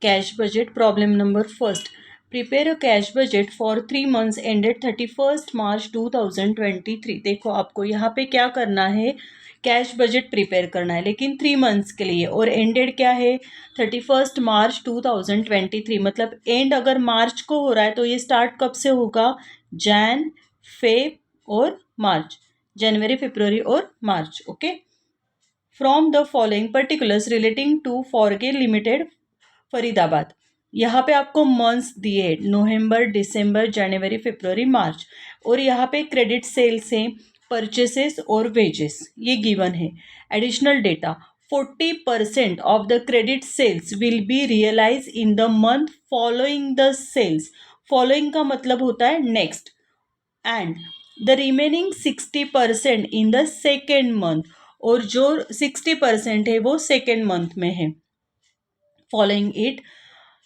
Cash budget. Problem number first. Prepare a cash budget for 3 months ended 31st March 2023. देखो आपको यहाँ पे क्या करना है, कैश बजट प्रिपेयर करना है, लेकिन 3 मंथ्स के लिए, और एंडेड क्या है 31st मार्च 2023। मतलब एंड अगर मार्च को हो रहा है तो ये स्टार्ट कब से होगा, जैन, फेब और मार्च, जनवरी, फरवरी और March. Okay, from the following particulars relating to Forge limited Faridabad. यहाँ पे आपको मंथ्स दिए, नवंबर, दिसंबर, जनवरी, फरवरी, मार्च, और यहाँ पे क्रेडिट सेल्स हैं, परचेसेस और वेजेस, ये गिवन है। Additional data, 40% of the credit sales will be realise in the month following the sales. Following का मतलब होता है next, and the remaining 60% in the second month, और जो 60% है वो सेकेंड मंथ में है। Following it,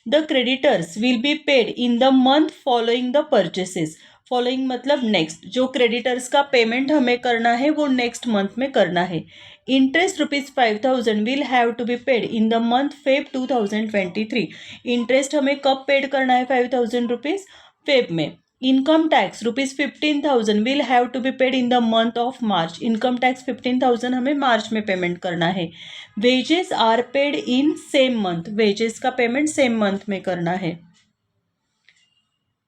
the creditors will be paid in the month following the purchases. Following मतलब नेक्स्ट, जो क्रेडिटर्स का पेमेंट हमें करना है वो नेक्स्ट मंथ में करना है। Interest ₹5000 will have to be paid in the month Feb 2023। Interest हमें कब पेड करना है, ₹5000 फेब में। Income tax ₹15,000 will have to be paid in the month of March. Income tax 15,000 हमें मार्च में पेमेंट करना है। Wages are paid in same month, wages का पेमेंट सेम मंथ में करना है।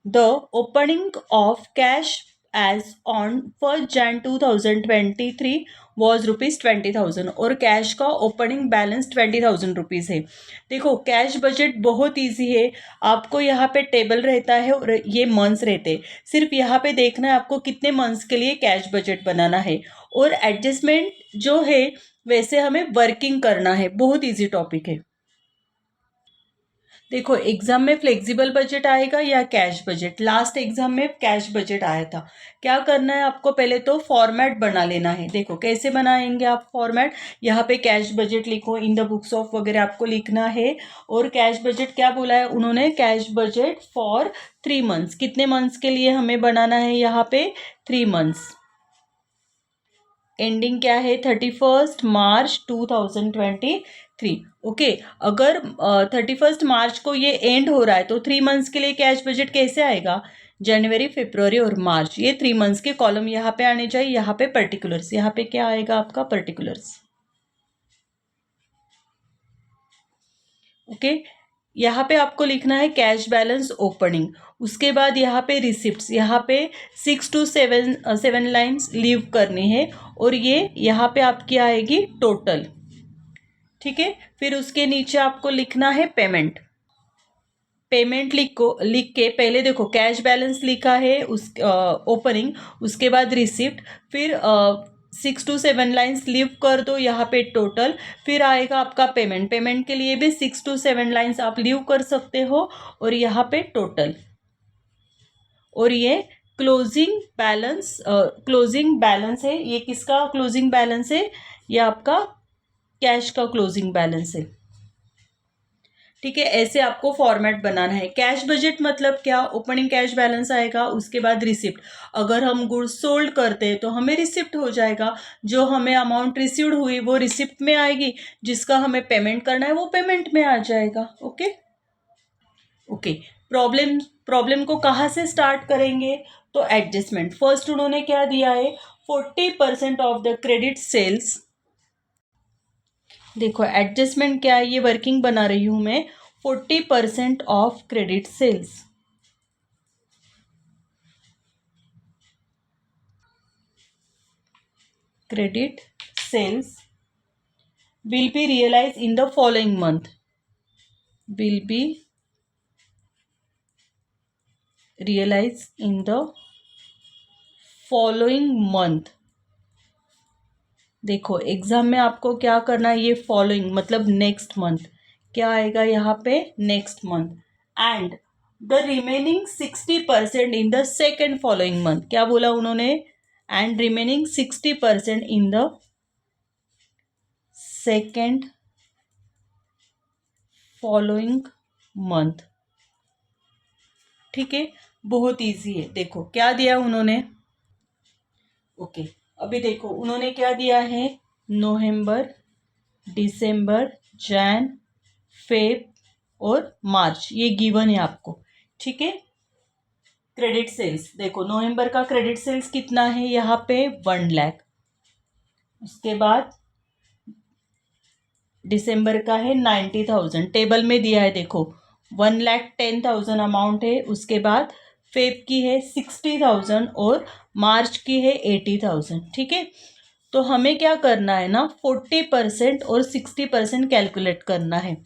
The opening of cash as on 1 Jan 2023 was ₹20,000, और cash का ओपनिंग बैलेंस ₹20,000 है। देखो कैश बजट बहुत इजी है, आपको यहाँ पे टेबल रहता है और ये मंथ्स रहते हैं, सिर्फ यहाँ पे देखना है आपको कितने मंथ्स के लिए कैश बजट बनाना है, और एडजस्टमेंट जो है वैसे हमें वर्किंग करना है। बहुत इजी टॉपिक है। देखो एग्जाम में फ्लेक्सिबल बजट आएगा या कैश बजट, लास्ट एग्जाम में कैश बजट आया था। क्या करना है आपको, पहले तो फॉर्मेट बना लेना है। देखो कैसे बनाएंगे आप फॉर्मेट, यहाँ पे कैश बजट लिखो, इन द बुक्स ऑफ वगैरह आपको लिखना है। और कैश बजट क्या बोला है उन्होंने, कैश बजट फॉर 3 मंथ्स, कितने मंथ्स के लिए हमें बनाना है यहाँ पे, 3 मंथ्स। एंडिंग क्या है, 31st मार्च 2023। ओके, अगर 31st मार्च को ये एंड हो रहा है तो 3 मंथ्स के लिए कैश बजट कैसे आएगा, जनवरी, फरवरी और मार्च, ये 3 मंथ्स के कॉलम यहाँ पे आने चाहिए। यहाँ पे पर्टिकुलर्स, यहाँ पे क्या आएगा आपका पर्टिकुलर्स। ओके, यहाँ पे आपको लिखना है कैश बैलेंस ओपनिंग, उसके बाद यहाँ पे रिसिप्ट्स, यहाँ पे 6 to 7 लाइन्स लीव करनी है, और ये यहाँ पे आपकी आएगी टोटल। ठीक है, फिर उसके नीचे आपको लिखना है पेमेंट। पेमेंट लिख के पहले देखो कैश बैलेंस लिखा है उस ओपनिंग, उसके बाद रिसिप्ट, फिर 6 to 7 लाइन्स लीव कर दो यहाँ पे टोटल, फिर आएगा आपका पेमेंट। पेमेंट के लिए भी 6 to 7 लाइन्स आप लीव कर सकते हो, और यहाँ पे टोटल, और ये क्लोजिंग बैलेंस है। ये किसका क्लोजिंग बैलेंस है, ये आपका कैश का क्लोजिंग बैलेंस है। ठीक है, ऐसे आपको फॉर्मेट बनाना है। कैश बजट मतलब क्या, ओपनिंग कैश बैलेंस आएगा, उसके बाद रिसिप्ट। अगर हम गुड्स सोल्ड करते हैं तो हमें रिसिप्ट हो जाएगा, जो हमें अमाउंट रिसीव्ड हुई वो रिसिप्ट में आएगी, जिसका हमें पेमेंट करना है वो पेमेंट में आ जाएगा। ओके ओके, प्रॉब्लम को कहाँ से स्टार्ट करेंगे, तो एडजस्टमेंट। फर्स्ट उन्होंने क्या दिया है, 40% ऑफ द क्रेडिट सेल्स। देखो एडजस्टमेंट क्या है, ये वर्किंग बना रही हूं मैं, 40% of credit sales. Credit sales will be realise in the following month, will be realise in the following month. देखो एग्जाम में आपको क्या करना है, ये फॉलोइंग मतलब नेक्स्ट मंथ, क्या आएगा यहाँ पे, next month, and the remaining 60% in the second following month. क्या बोला उन्होंने, and remaining 60% in the second following month. ठीक है, बहुत इजी है। देखो क्या दिया उन्होंने, ओके अभी देखो उन्होंने क्या दिया है, नवंबर, दिसंबर, जैन, फेब, और मार्च, ये गिवन है आपको, ठीक है। क्रेडिट सेल्स देखो, नवंबर का क्रेडिट सेल्स कितना है यहाँ पे 1 लाख। उसके बाद दिसंबर का है 90,000, टेबल में दिया है देखो, 1,10,000 अमाउंट है। उसके बाद फेब की है 60,000 और मार्च की है 80,000, ठीक है। तो हमें क्या करना है ना, 40% और 60% कैलकुलेट करना है,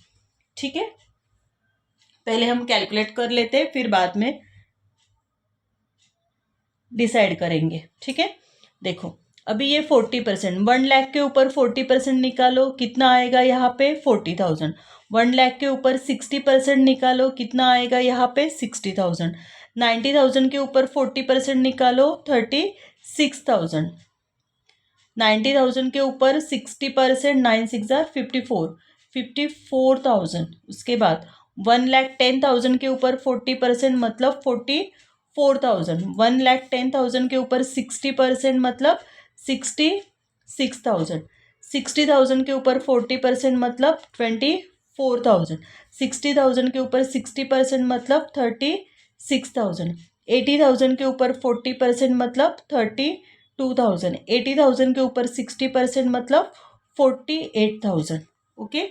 ठीक है। पहले हम कैलकुलेट कर लेते हैं, फिर बाद में डिसाइड करेंगे, ठीक है। देखो अभी ये 40%, 1 लाख के ऊपर 40% निकालो, कितना आएगा यहाँ पे 40,000। 1 लाख के ऊपर 60% निकालो, कितना आएगा यहाँ पे 60,000। 90,000 के ऊपर 40% निकालो, 36,000। 90,000 के ऊपर 60%, 9 6 54, 54,000। उसके बाद 1,10,000 के ऊपर 40% मतलब 44,000। 1,10,000 के ऊपर 60% मतलब 66,000। 60,000 के ऊपर 40% मतलब 24,000। 60,000 के ऊपर 60% मतलब 36,000। 80,000 के ऊपर 40% मतलब 32,000। 80,000 के ऊपर 60% मतलब 48,000। ओके,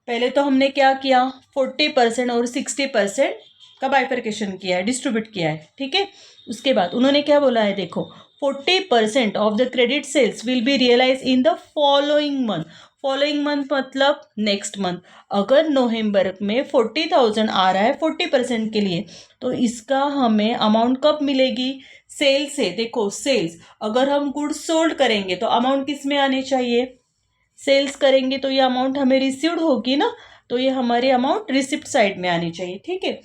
पहले तो हमने क्या किया, 40% और 60% का बाइफर्केशन किया है, डिस्ट्रीब्यूट किया है, ठीक है। उसके बाद उन्होंने क्या बोला है देखो, 40% of the credit sales will be realise in the following month. Following month मतलब नेक्स्ट मंथ। अगर नवंबर में 40,000 आ रहा है 40% के लिए, तो इसका हमें अमाउंट कब मिलेगी, सेल से। देखो सेल्स, अगर हम गुड्स सोल्ड करेंगे तो अमाउंट किस में आनी चाहिए, सेल्स करेंगे तो ये अमाउंट हमें रिसीव्ड होगी ना, तो ये हमारी अमाउंट रिसिप्ट साइड में आनी चाहिए, ठीक है।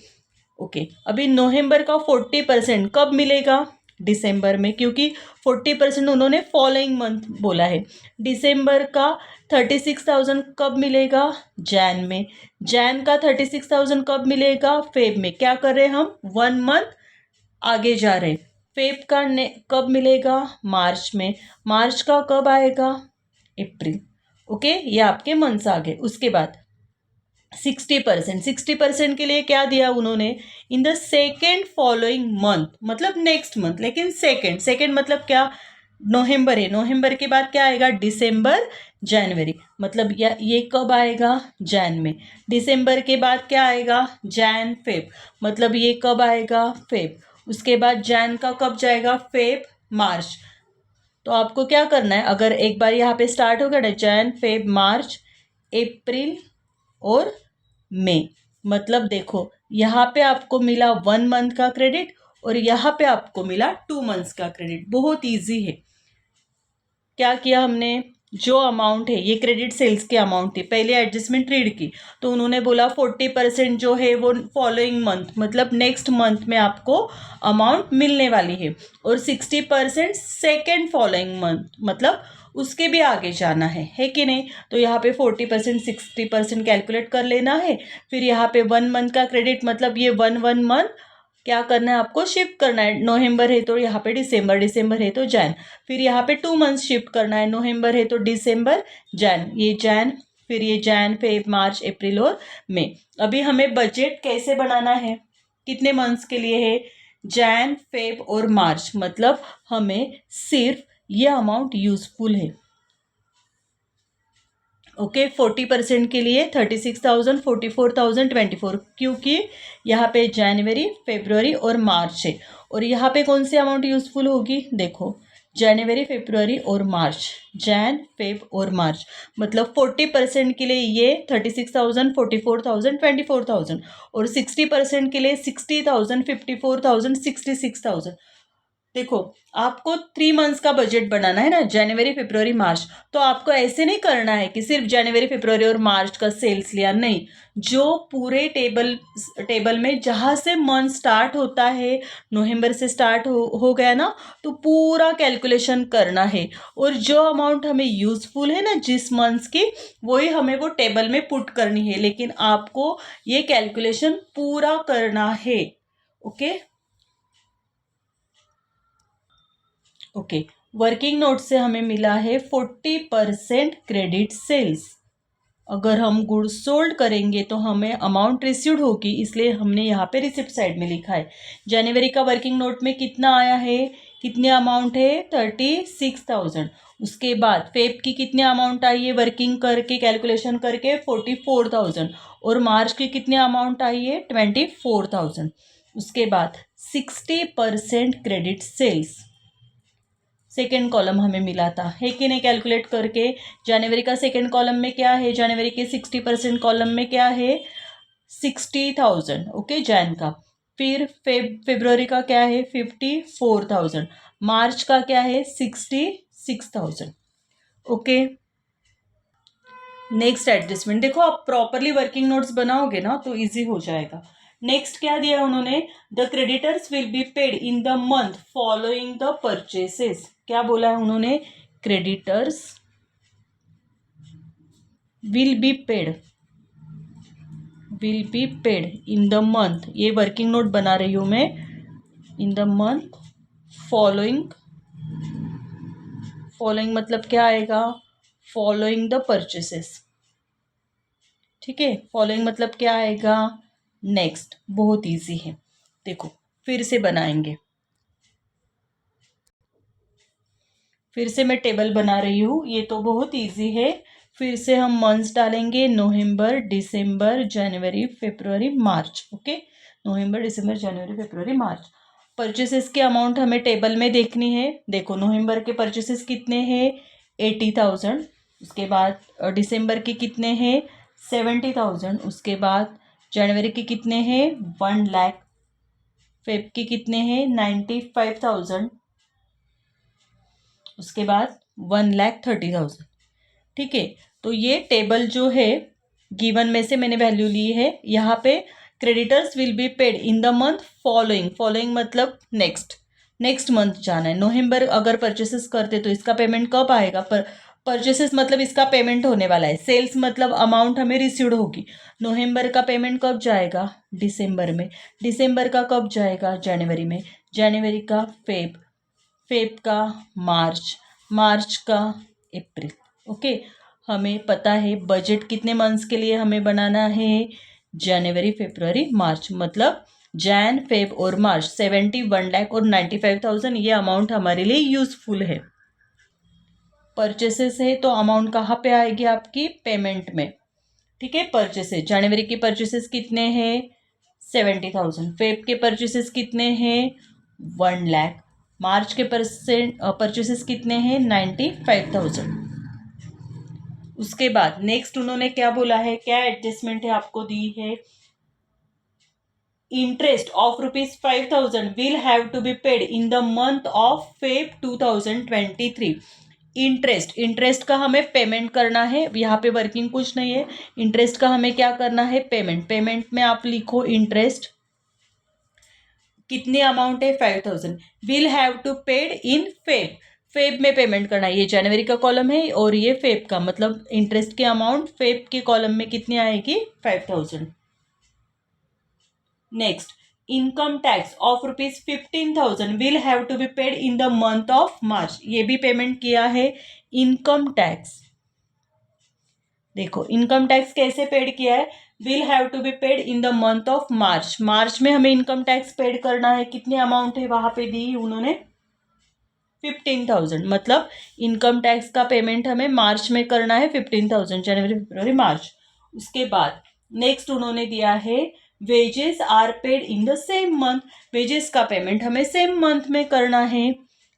ओके, अभी नवंबर का 40% कब मिलेगा, दिसंबर में, क्योंकि 40% उन्होंने फॉलोइंग मंथ बोला है। दिसंबर का 36,000 कब मिलेगा, जैन में। जैन का 36,000 कब मिलेगा, फेब में। क्या कर रहे हैं हम, 1 मंथ आगे जा रहे हैं। फेब का कब मिलेगा, मार्च में। मार्च का कब आएगा, अप्रैल। ओके, ये आपके मंथ्स आ गए। उसके बाद 60% के लिए क्या दिया उन्होंने, इन द सेकेंड फॉलोइंग मंथ मतलब नेक्स्ट मंथ, लेकिन सेकेंड मतलब क्या, नवंबर है, नवंबर के बाद क्या आएगा, दिसंबर जनवरी, मतलब ये कब आएगा, जैन में। दिसंबर के बाद क्या आएगा, जैन फेब, मतलब ये कब आएगा, फेब। उसके बाद जैन का कब जाएगा, फेब मार्च। तो आपको क्या करना है, अगर एक बार यहाँ पे स्टार्ट हो गया जैन फेब मार्च अप्रैल और मई, मतलब देखो यहाँ पे आपको मिला 1 मंथ का क्रेडिट और यहाँ पे आपको मिला 2 मंथ्स का क्रेडिट। बहुत इजी है। क्या किया हमने, जो अमाउंट है ये क्रेडिट सेल्स की अमाउंट थी, पहले एडजस्टमेंट रीड की, तो उन्होंने बोला 40% जो है वो फॉलोइंग मंथ मतलब नेक्स्ट मंथ में आपको अमाउंट मिलने वाली है, और 60% सेकेंड फॉलोइंग मंथ मतलब उसके भी आगे जाना है कि नहीं। तो यहाँ पे 40% 60% कैलकुलेट कर लेना है, फिर यहाँ पे 1 मंथ का क्रेडिट मतलब ये 1 मंथ क्या करना है आपको, शिफ्ट करना है। नवंबर है तो यहाँ पे दिसंबर, दिसंबर है तो जैन, फिर यहाँ पे 2 मंथ्स शिफ्ट करना है, नवंबर है तो दिसंबर जैन, ये जैन, फिर ये जैन फेब मार्च अप्रैल और मई। अभी हमें बजट कैसे बनाना है, कितने मंथ्स के लिए है, जैन फेब और मार्च, मतलब हमें सिर्फ ये अमाउंट यूजफुल है। ओके, 40% के लिए 36,000, 44,000, 24, क्योंकि यहाँ पे जनवरी फरवरी और मार्च है, और यहाँ पे कौन सी अमाउंट यूजफुल होगी, देखो जनवरी फरवरी और मार्च, जैन फेब और मार्च, मतलब 40% के लिए ये 36,000, 44,000, 24,000, और 60% के लिए 60,000, 54,000, 66,000। देखो आपको 3 मंथ्स का बजट बनाना है ना, जनवरी फरवरी मार्च, तो आपको ऐसे नहीं करना है कि सिर्फ जनवरी फरवरी और मार्च का सेल्स लिया, नहीं, जो पूरे टेबल में जहाँ से मंथ स्टार्ट होता है, नवंबर से स्टार्ट हो गया ना, तो पूरा कैलकुलेशन करना है, और जो अमाउंट हमें यूजफुल है ना जिस मंथ्स की, वही हमें वो टेबल में पुट करनी है, लेकिन आपको ये कैलकुलेशन पूरा करना है। ओके ओके, वर्किंग नोट से हमें मिला है 40% क्रेडिट सेल्स। अगर हम गुड्स सोल्ड करेंगे तो हमें अमाउंट रिसीव्ड होगी, इसलिए हमने यहाँ पे रिसिप्ट साइड में लिखा है। जनवरी का वर्किंग नोट में कितना आया है, कितनी अमाउंट है 36,000। उसके बाद फेब की कितनी अमाउंट आई है वर्किंग करके कैलकुलेशन करके 44,000, और मार्च की कितनी अमाउंट आई है 24,000। उसके बाद 60% क्रेडिट सेल्स सेकेंड कॉलम हमें मिला था, है कि नहीं, कैलकुलेट करके। जनवरी का सेकेंड कॉलम में क्या है, जनवरी के 60% कॉलम में क्या है 60,000, ओके जैन का। फिर फेब्रुवरी का क्या है 54,000, मार्च का क्या है 66,000, ओके। नेक्स्ट एडजस्टमेंट देखो, आप प्रॉपरली वर्किंग नोट्स बनाओगे ना तो इजी हो जाएगा। नेक्स्ट क्या दिया उन्होंने, the creditors will be paid in the month following the purchases. क्या बोला है उन्होंने, creditors will be paid in the month, ये वर्किंग नोट बना रही हूं मैं, इन द मंथ फॉलोइंग मतलब क्या आएगा, फॉलोइंग द परचेसेस, ठीक है। फॉलोइंग मतलब क्या आएगा, नेक्स्ट। बहुत इजी है, देखो फिर से बनाएंगे, फिर से मैं टेबल बना रही हूँ, ये तो बहुत इजी है। फिर से हम मंथ्स डालेंगे, नवंबर, दिसंबर, जनवरी, फरवरी, मार्च, ओके। नवंबर, दिसंबर, जनवरी, फरवरी, मार्च। परचेसेस की अमाउंट हमें टेबल में देखनी है। देखो नवंबर के परचेसेस कितने हैं 80,000, उसके बाद दिसंबर के कितने हैं 70,000, उसके बाद जनवरी के कितने हैं 1 लाख, फेब के कितने हैं 95,000, उसके बाद 1,30,000, ठीक है। तो ये टेबल जो है गिवन में से मैंने वैल्यू ली है। यहाँ पे creditors will be paid in the month following मतलब नेक्स्ट मंथ जाना है। नवंबर अगर परचेसेस करते तो इसका पेमेंट कब आएगा, परचेसेस मतलब इसका पेमेंट होने वाला है, सेल्स मतलब अमाउंट हमें रिसीव्ड होगी। नवंबर का पेमेंट कब जाएगा, दिसंबर में, दिसंबर का कब जाएगा, जनवरी में, जनवरी का फेब का मार्च का अप्रैल, ओके। हमें पता है बजट कितने मंथ्स के लिए हमें बनाना है, जनवरी, फरवरी, मार्च, मतलब जैन, फेब और मार्च। 71 लाख और 95,000 ये अमाउंट हमारे लिए यूजफुल है। परचेसेस है तो अमाउंट कहाँ पे आएगी आपकी, पेमेंट में, ठीक है। परचेसेस, जनवरी के परचेसेस कितने हैं 70,000, फेब के परचेसेस कितने हैं 1 लाख, मार्च के परचेसेस कितने हैं 95,000। उसके बाद नेक्स्ट उन्होंने क्या बोला है, क्या एडजस्टमेंट है आपको दी है, interest of ₹5,000 will have to be paid in the month of Feb 2023। Interest का हमें पेमेंट करना है, यहाँ पे वर्किंग कुछ नहीं है, इंटरेस्ट का हमें क्या करना है पेमेंट में आप लिखो इंटरेस्ट कितनी अमाउंट है 5,000, will have to paid in Feb में पेमेंट करना है। ये जनवरी का कॉलम है और ये फेब का, मतलब इंटरेस्ट की अमाउंट फेब के कॉलम में कितनी आएगी 5,000। Next, income tax of ₹15,000 will have to be paid in the month of March, ये भी पेमेंट किया है। इनकम टैक्स देखो, इनकम टैक्स कैसे पेड किया है, will have to be paid in the month of March में हमें इनकम टैक्स पेड करना है। कितनी अमाउंट है वहां पे दी उन्होंने 15,000, मतलब इनकम टैक्स का पेमेंट हमें मार्च में करना है 15,000, जनवरी, फरवरी, मार्च। उसके बाद नेक्स्ट उन्होंने दिया है wages are paid in the same month, wages का पेमेंट हमें सेम मंथ में करना है।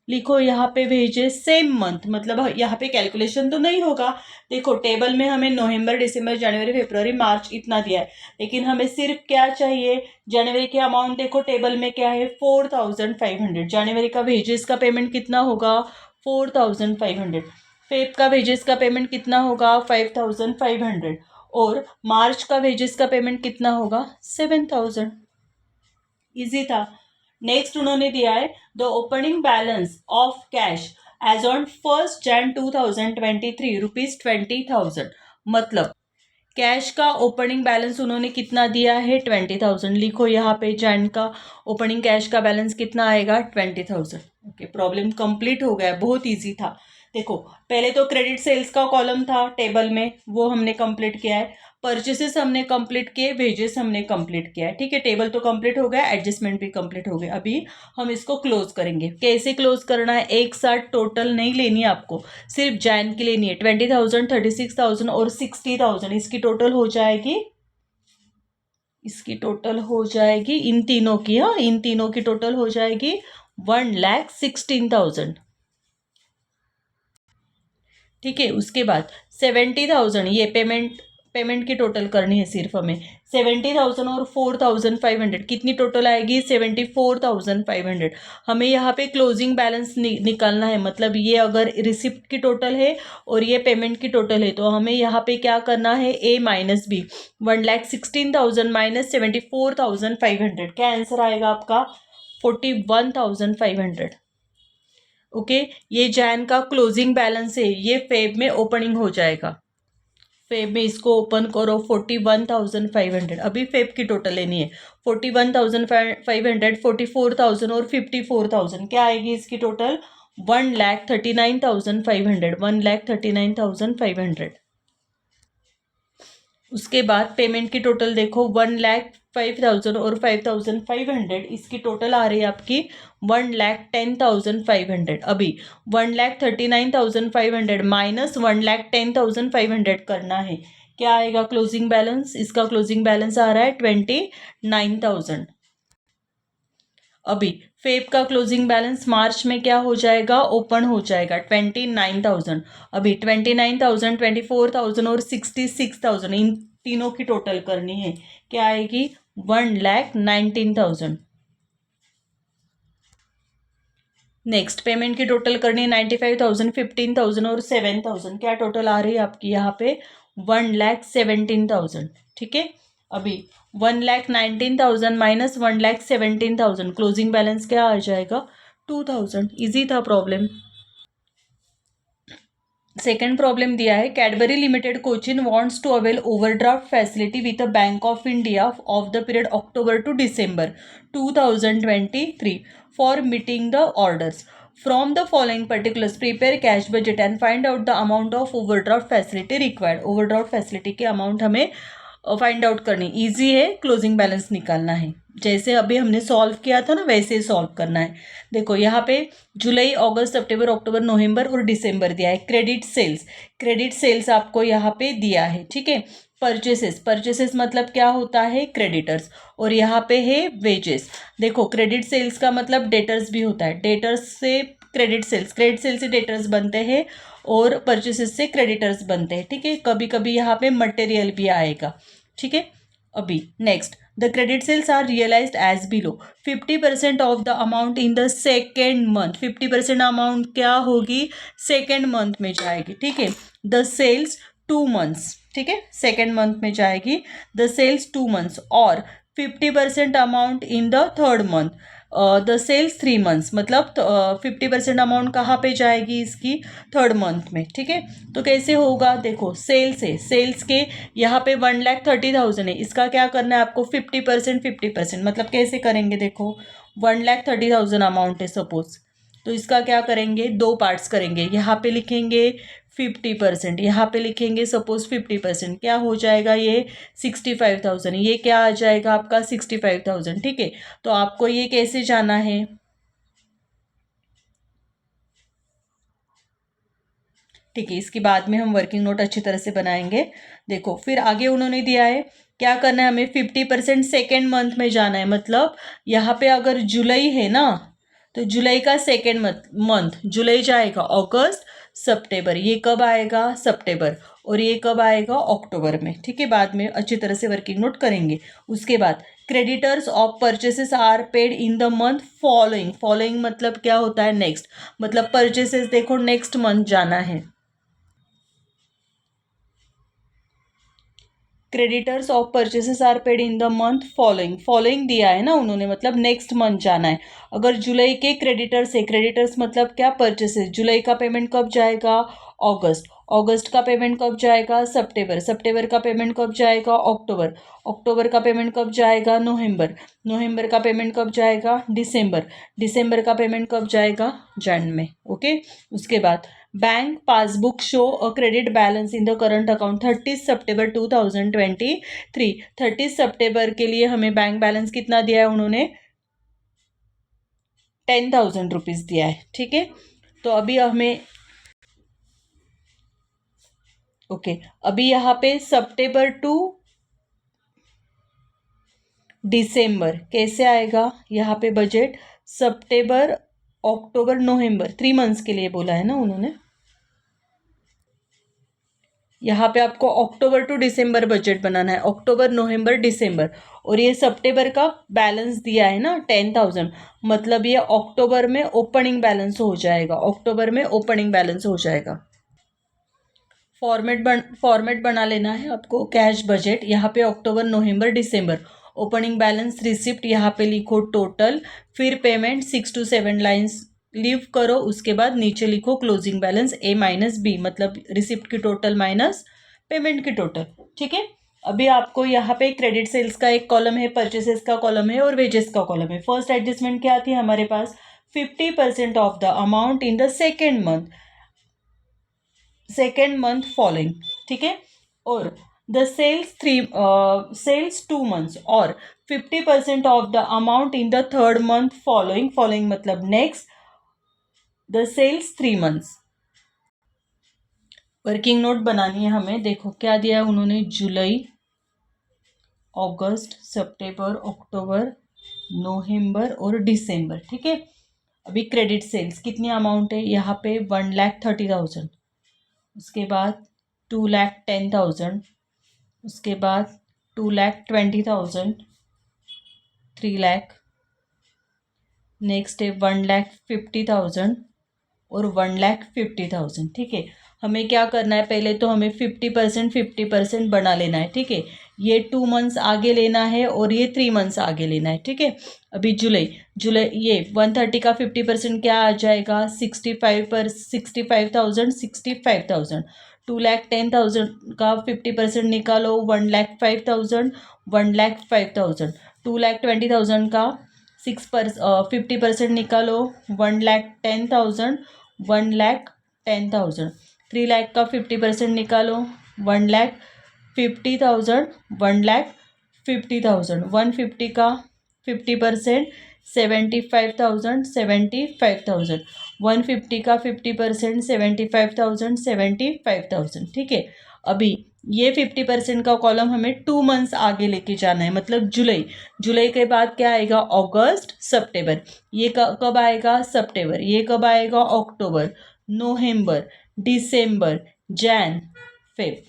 लिखो यहाँ पे वेजेस सेम मंथ, मतलब यहाँ पे कैलकुलेशन तो नहीं होगा। देखो टेबल में हमें नवंबर, दिसंबर, जनवरी, फरवरी, मार्च इतना दिया है, लेकिन हमें सिर्फ क्या चाहिए, जनवरी की अमाउंट। देखो टेबल में क्या है 4,500, जनवरी का वेजेस का पेमेंट कितना होगा 4,500, फेब का वेजेस का पेमेंट कितना होगा 5,500, और मार्च का वेजेस का पेमेंट कितना होगा 7,000। इजी था। नेक्स्ट उन्होंने दिया है the opening balance of cash as on 1 Jan 2023 ₹20,000, मतलब कैश का ओपनिंग बैलेंस उन्होंने कितना दिया है 20,000। लिखो यहाँ पे जैन का ओपनिंग कैश का बैलेंस कितना आएगा 20,000, ओके। प्रॉब्लम कंप्लीट हो गया, बहुत इजी था। देखो पहले तो क्रेडिट सेल्स का कॉलम था टेबल में, वो हमने कंप्लीट किया है, परचेसेस हमने कंप्लीट किए, वेजेस हमने कंप्लीट किया है, ठीक है। टेबल तो कंप्लीट हो गया, एडजस्टमेंट भी कंप्लीट हो गया। अभी हम इसको क्लोज करेंगे। कैसे क्लोज करना है, एक साथ टोटल नहीं लेनी है आपको, सिर्फ जैन की लेनी है। 20,000, 36,000 और 60,000 इसकी टोटल हो जाएगी, इसकी टोटल हो जाएगी इन तीनों की, हाँ इन तीनों की टोटल हो जाएगी 1,16,000, ठीक है। उसके बाद 70,000 ये पेमेंट की टोटल करनी है सिर्फ हमें। 70,000 और 4,500 कितनी टोटल आएगी, 74,500। हमें यहाँ पे क्लोजिंग बैलेंस निकालना है, मतलब ये अगर रिसिप्ट की टोटल है और ये पेमेंट की टोटल है तो हमें यहाँ पे क्या करना है, ए माइनस बी। 1,16,000 माइनस 74,500, क्या आंसर आएगा आपका, 41,500। ओके, ये जैन का क्लोजिंग बैलेंस है, ये फेब में ओपनिंग हो जाएगा। फेब में इसको ओपन करो 41,500। अभी फेब की टोटल लेनी है, 41,500, 44,000 और 54,000, क्या आएगी इसकी टोटल, 1,39,500, 1,39,500। उसके बाद पेमेंट की टोटल देखो, 1,05,000 और 5,500, इसकी टोटल आ रही है आपकी 1,10,500। अभी 1,39,500 माइनस 1,10,500 करना है, क्या आएगा क्लोजिंग बैलेंस, इसका क्लोजिंग बैलेंस आ रहा है 29,000। अभी फेब का क्लोजिंग बैलेंस मार्च में क्या हो जाएगा, ओपन हो जाएगा 29,000। अभी 29,000, 24,000 और 66,000 इन तीनों की टोटल करनी है, क्या आएगी, 1,19,000। नेक्स्ट पेमेंट की टोटल करनी है 95,000, 15,000 और 7,000, क्या टोटल आ रही है आपकी यहाँ पे, 1,17,000, ठीक है। अभी 1,19,000 माइनस 1,17,000, क्लोजिंग बैलेंस क्या आ जाएगा, 2,000। इजी था प्रॉब्लम। सेकेंड प्रॉब्लम दिया है, Cadbury limited Cochin wants to avail overdraft facility with the bank of India of the period October to December 2023 for meeting the orders from the following particulars, prepare cash budget and find out the amount of overdraft facility required. Overdraft facility की amount हमें find out करनी, easy है, closing balance निकालना है। जैसे अभी हमने solve किया था ना, वैसे ही सॉल्व करना है। देखो यहाँ पे जुलाई, अगस्त, सितंबर, अक्टूबर, नवंबर और दिसंबर दिया है। क्रेडिट सेल्स आपको यहाँ पे दिया है, ठीक है। परचेसेस मतलब क्या होता है, क्रेडिटर्स, और यहाँ पे है वेजेस। देखो क्रेडिट सेल्स का मतलब डेटर्स भी होता है, डेटर्स से क्रेडिट सेल्स से डेटर्स बनते हैं और परचेसेस से क्रेडिटर्स बनते हैं, ठीक है। कभी कभी यहाँ पे मटेरियल भी आएगा, ठीक है। अभी next, the credit sales are realised as below 50% of the amount in the second month. 50% amount क्या होगी, सेकेंड मंथ में जाएगी, ठीक है। द सेल्स 2 months, ठीक है, सेकेंड मंथ में जाएगी द सेल्स 2 months, और 50% amount in the third month, the sales 3 months, मतलब 50% अमाउंट कहाँ पे जाएगी इसकी, थर्ड मंथ में, ठीक है। तो कैसे होगा, देखो सेल्स है, सेल्स के यहाँ पे 1,30,000 है, इसका क्या करना है आपको, 50%, मतलब कैसे करेंगे, देखो 1,30,000 अमाउंट है सपोज, तो इसका क्या करेंगे, दो पार्ट्स करेंगे। यहाँ पे लिखेंगे 50%, यहाँ पे लिखेंगे सपोज 50%, क्या हो जाएगा ये 65,000, ये क्या आ जाएगा आपका 65,000, ठीक है। तो आपको ये कैसे जाना है, ठीक है, इसके बाद में हम वर्किंग नोट अच्छी तरह से बनाएंगे। देखो फिर आगे उन्होंने दिया है क्या करना है, हमें 50% सेकेंड मंथ में जाना है, मतलब यहाँ पे अगर जुलाई है ना, तो जुलाई का सेकेंड मंथ, जुलाई जाएगा, अगस्त, सितंबर, ये कब आएगा, सितंबर, और ये कब आएगा, अक्टूबर में, ठीक है। बाद में अच्छी तरह से वर्किंग नोट करेंगे। उसके बाद creditors of purchases are paid in the month following मतलब क्या होता है, नेक्स्ट, मतलब परचेसेस देखो नेक्स्ट मंथ जाना है। Creditors of purchases are paid in the month following दिया है ना उन्होंने, मतलब नेक्स्ट मंथ जाना है। अगर जुलाई के क्रेडिटर्स है, क्रेडिटर्स मतलब क्या, परचेसेस, जुलाई का पेमेंट कब जाएगा, अगस्त, अगस्त का पेमेंट कब जाएगा? सितंबर, सितंबर का पेमेंट कब जाएगा? अक्टूबर, अक्टूबर का पेमेंट कब जाएगा? नवंबर, नवंबर का पेमेंट कब जाएगा? दिसंबर, दिसंबर का पेमेंट कब जाएगा? जन में। ओके, उसके बाद bank passbook show a credit balance in the current account 30 सितंबर 2023। 30 सितंबर के लिए हमें बैंक बैलेंस कितना दिया है उन्होंने? 10,000 रुपीज़ दिया है। ठीक है, तो अभी हमें ओके अभी यहाँ पे सितंबर टू दिसंबर कैसे आएगा? यहाँ पे बजट सितंबर अक्टूबर नवंबर 3 मंथ्स के लिए बोला है ना उन्होंने। यहाँ पे आपको अक्टूबर टू दिसंबर बजट बनाना है, अक्टूबर नवंबर दिसंबर, और ये सितंबर का बैलेंस दिया है ना 10,000, मतलब ये अक्टूबर में ओपनिंग बैलेंस हो जाएगा, अक्टूबर में ओपनिंग बैलेंस हो जाएगा। फॉर्मेट बना लेना है आपको। कैश बजट यहाँ पे अक्टूबर नवंबर दिसंबर, ओपनिंग बैलेंस रिसिप्ट यहाँ पे लिखो टोटल, फिर पेमेंट 6 to 7 लाइन्स लीव करो, उसके बाद नीचे लिखो closing balance A minus B, मतलब रिसिप्ट की टोटल माइनस पेमेंट की टोटल। ठीक है, अभी आपको यहाँ पे क्रेडिट सेल्स का एक कॉलम है, परचेसेस का कॉलम है और वेजेस का कॉलम है। फर्स्ट एडजस्टमेंट क्या थी हमारे पास? 50% of the amount in the second month following. ठीक है, और द सेल्स 2 मंथ्स और 50% of the amount in the third month following, following मतलब next, the sales 3 months. Working note बनानी है हमें। देखो क्या दिया है उन्होंने, जुलाई, अगस्त, सितंबर, अक्टूबर, नवंबर और दिसंबर। ठीक है, अभी क्रेडिट सेल्स कितनी अमाउंट है यहाँ पे? 1,30,000, उसके बाद 2,10,000, उसके बाद 2,20,000, 3,00,000, नेक्स्ट है 1,50,000 और 1,50,000। ठीक है, हमें क्या करना है, पहले तो हमें 50% बना लेना है। ठीक है, ये 2 मंथ्स आगे लेना है और ये 3 मंथ्स आगे लेना है। ठीक है, अभी जुलाई, ये 130 का 50% क्या आ जाएगा? 65,000, 2,10,000 का 50% निकालो, 1,05,000, 1,05,000, 2,20,000 का 50% निकालो, 1,10,000, 1,10,000, 3,00,000 का 50% निकालो, 1,50,000, 1,50,000, 150 का 50% 75,000, 75,000, 150 का 50% 75,000, 75,000। ठीक है, अभी ये 50% का कॉलम हमें 2 मंथ्स आगे लेके जाना है, मतलब जुलाई, जुलाई के बाद क्या आएगा? अगस्त, सितंबर, ये कब आएगा? सितंबर, ये कब आएगा? अक्टूबर, नवंबर, दिसंबर, जैन, फेब।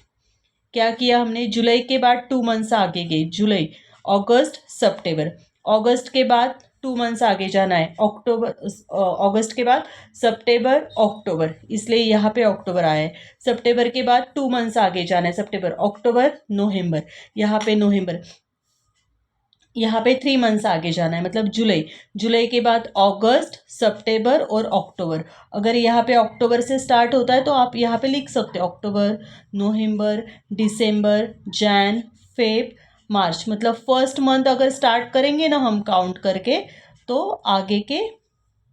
क्या किया हमने? जुलाई के बाद 2 मंथ्स आगे गए, जुलाई, अगस्त, सितंबर, अगस्त के बाद 2 मंथ्स आगे जाना है, अक्टूबर, अगस्त के बाद सितंबर, अक्टूबर, इसलिए यहाँ पे अक्टूबर आया है। सितंबर के बाद 2 मंथ्स आगे जाना है, सितंबर, अक्टूबर, नवंबर, यहाँ पे नवंबर, यहाँ पे 3 मंथ्स आगे जाना है, मतलब जुलाई, जुलाई के बाद अगस्त, सितंबर और अक्टूबर। अगर यहाँ पे अक्टूबर से स्टार्ट होता है तो आप यहाँ पे लिख सकते हो अक्टूबर, नवंबर, दिसंबर, जैन, फेब, मार्च, मतलब फर्स्ट मंथ अगर स्टार्ट करेंगे ना हम काउंट करके, तो आगे के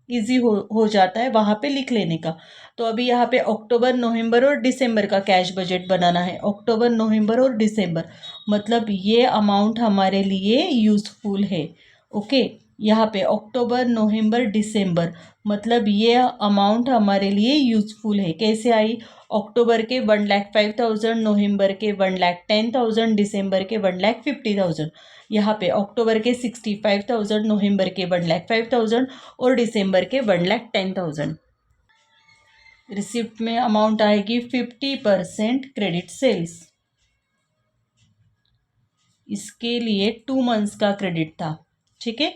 इजी हो जाता है वहाँ पे लिख लेने का। तो अभी यहाँ पे अक्टूबर, नवंबर और दिसंबर का कैश बजट बनाना है, अक्टूबर, नवंबर और दिसंबर, मतलब ये अमाउंट हमारे लिए यूज़फुल है। ओके, यहाँ पे अक्टूबर, नवंबर, दिसंबर, मतलब ये अमाउंट हमारे लिए यूज़फुल है। कैसे आई? अक्टूबर के 1,05,000, नवंबर के 1,10,000, दिसंबर के 1,50,000, यहाँ पे अक्टूबर के 65,000, नवंबर के 1,05,000 और दिसंबर के 1,10,000। रिसिप्ट में अमाउंट आएगी 50% क्रेडिट सेल्स, इसके लिए 2 मंथ्स का क्रेडिट था। ठीक है,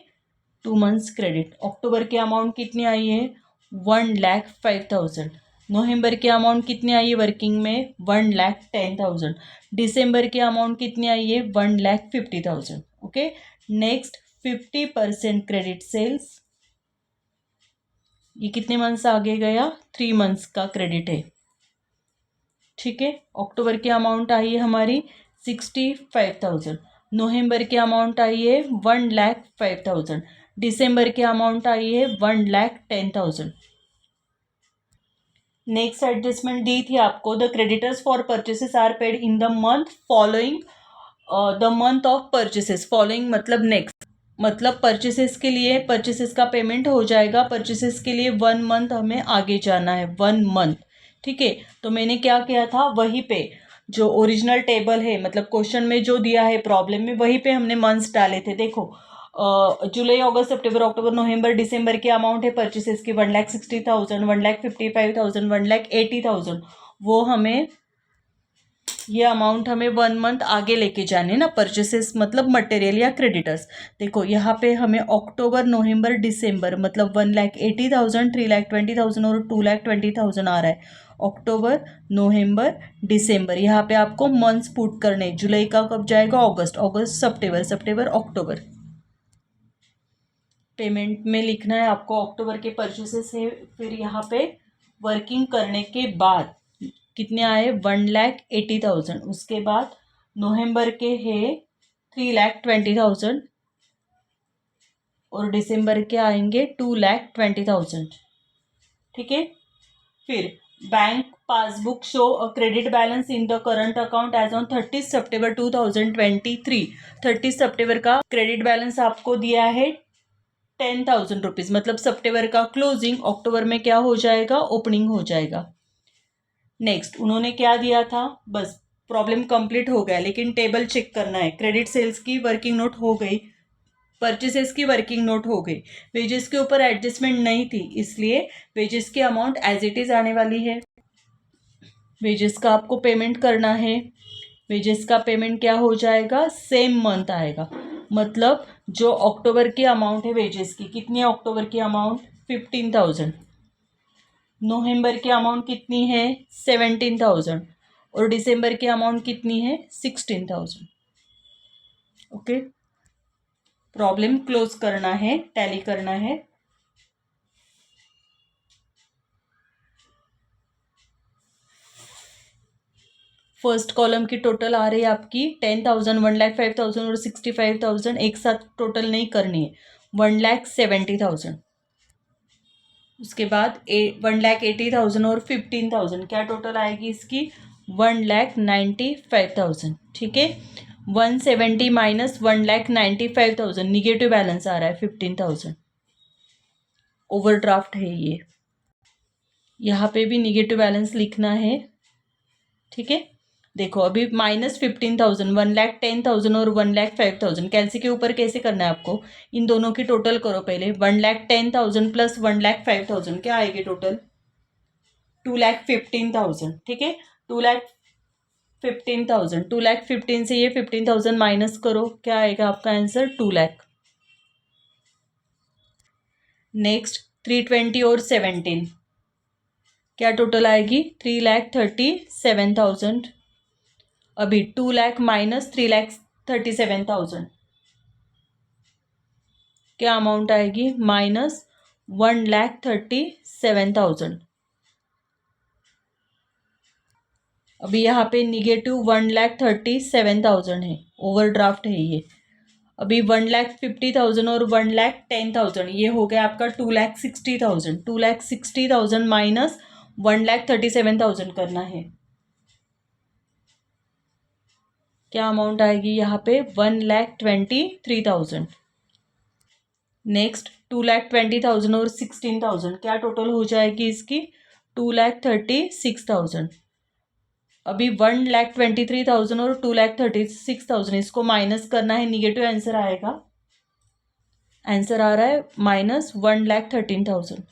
2 मंथ्स क्रेडिट। अक्टूबर की अमाउंट कितनी आई है? 1,05,000। नवंबर की अमाउंट कितनी आई है वर्किंग में? 1,10,000। दिसंबर की अमाउंट कितनी आई है? 1,50,000। ओके, नेक्स्ट 50% क्रेडिट सेल्स, ये कितने मंथ्स आगे गया? 3 मंथ्स का क्रेडिट है। ठीक है। अक्टूबर की अमाउंट आई है हमारी 65,000, नवंबर की अमाउंट आई है 1,05,000, दिसंबर की अमाउंट आई है 1,10,000। नेक्स्ट एडजस्टमेंट दी थी आपको, the creditors for purchases are paid in the month following the month of purchases. Following मतलब नेक्स्ट, मतलब परचेसेस के लिए परचेसेस का पेमेंट हो जाएगा, परचेसेस के लिए 1 मंथ हमें आगे जाना है, 1 मंथ। ठीक है, तो मैंने क्या किया था, वहीं पे जो ओरिजिनल टेबल है, मतलब क्वेश्चन में जो दिया है प्रॉब्लम में, वहीं पे हमने मंथ्स डाले थे। देखो जुलाई अगस्त सितंबर अक्टूबर नवंबर दिसंबर की अमाउंट है परचेसेस की 1,60,000, 1,55,000, 1,80,000। वो हमें, ये अमाउंट हमें 1 मंथ आगे लेके जाने ना, परचेसेस मतलब मटेरियल या क्रेडिटर्स। देखो यहाँ पे हमें अक्टूबर नवंबर दिसंबर मतलब 1,80,000, 3,20,000 और 2,20,000 आ रहा है। अक्टूबर नवंबर दिसंबर, यहाँ पे आपको मंथ्स पुट करने, जुलाई का कब जाएगा, अगस्त, अगस्त सितंबर, सितंबर अक्टूबर। पेमेंट में लिखना है आपको अक्टूबर के परचेसेस है, फिर यहाँ पे वर्किंग करने के बाद कितने आए, 1,80,000। उसके बाद नवंबर के है 3,20,000 और दिसंबर के आएंगे 2,20,000। ठीक है, फिर bank passbook show credit balance in the current account as on 30 सितंबर 2023। 30 सितंबर का क्रेडिट बैलेंस आपको दिया है 10,000 रुपीज़, मतलब सितंबर का क्लोजिंग, अक्टूबर में क्या हो जाएगा, ओपनिंग हो जाएगा। नेक्स्ट उन्होंने क्या दिया था, बस प्रॉब्लम कंप्लीट हो गया, लेकिन टेबल चेक करना है। क्रेडिट सेल्स की वर्किंग नोट हो गई, परचेसेस की वर्किंग नोट हो गई, वेजेस के ऊपर एडजस्टमेंट नहीं थी, इसलिए वेजेस की अमाउंट एज इट इज आने वाली है। वेजेस का आपको पेमेंट करना है, वेजेस का पेमेंट क्या हो जाएगा, सेम मंथ आएगा। मतलब जो अक्टूबर की अमाउंट है वेजेस की, कितनी है अक्टूबर की अमाउंट, 15,000। नवंबर की अमाउंट कितनी है, 17,000 और दिसंबर की अमाउंट कितनी है, 16,000। ओके, प्रॉब्लम क्लोज करना है, टैली करना है। फर्स्ट कॉलम की टोटल आ रही है आपकी 10,000, 1,05,000 और 65,000, एक साथ टोटल नहीं करनी है, 1,70,000। उसके बाद 1,80,000 और 15,000, क्या टोटल आएगी इसकी, 1,95,000। ठीक है, 170 माइनस 1,95,000, निगेटिव बैलेंस आ रहा है 15,000, ओवरड्राफ्ट है ये, यहाँ पे भी निगेटिव बैलेंस लिखना है। ठीक है, देखो अभी -15,000, 1,10,000 और 1,05,000, कैलसी के ऊपर कैसे करना है आपको, इन दोनों की टोटल करो पहले, 1,10,000 प्लस 1,05,000 क्या आएगी टोटल, 2,15,000। ठीक है, 2,15,000, 2,15,000 से ये 15,000 माइनस करो, क्या आएगा आपका आंसर, 2,00,000। नेक्स्ट 320 और 17, क्या टोटल आएगी, 3,37,000। अभी 2,00,000 माइनस 3,37,000, क्या अमाउंट आएगी, -1,37,000। अभी यहाँ पे निगेटिव 1,37,000 है, ओवरड्राफ्ट है ये। अभी 1,50,000 और 1,10,000, ये हो गया आपका 2,60,000। 2,60,000 माइनस 1,37,000 करना है, क्या अमाउंट आएगी यहाँ पे, 1,23,000। नेक्स्ट 2,20,000 और 16,000, क्या टोटल हो जाएगी इसकी, 2,36,000। अभी 1,23,000 और 2,36,000, इसको माइनस करना है, निगेटिव आंसर आएगा। आंसर आ रहा है -1,13,000।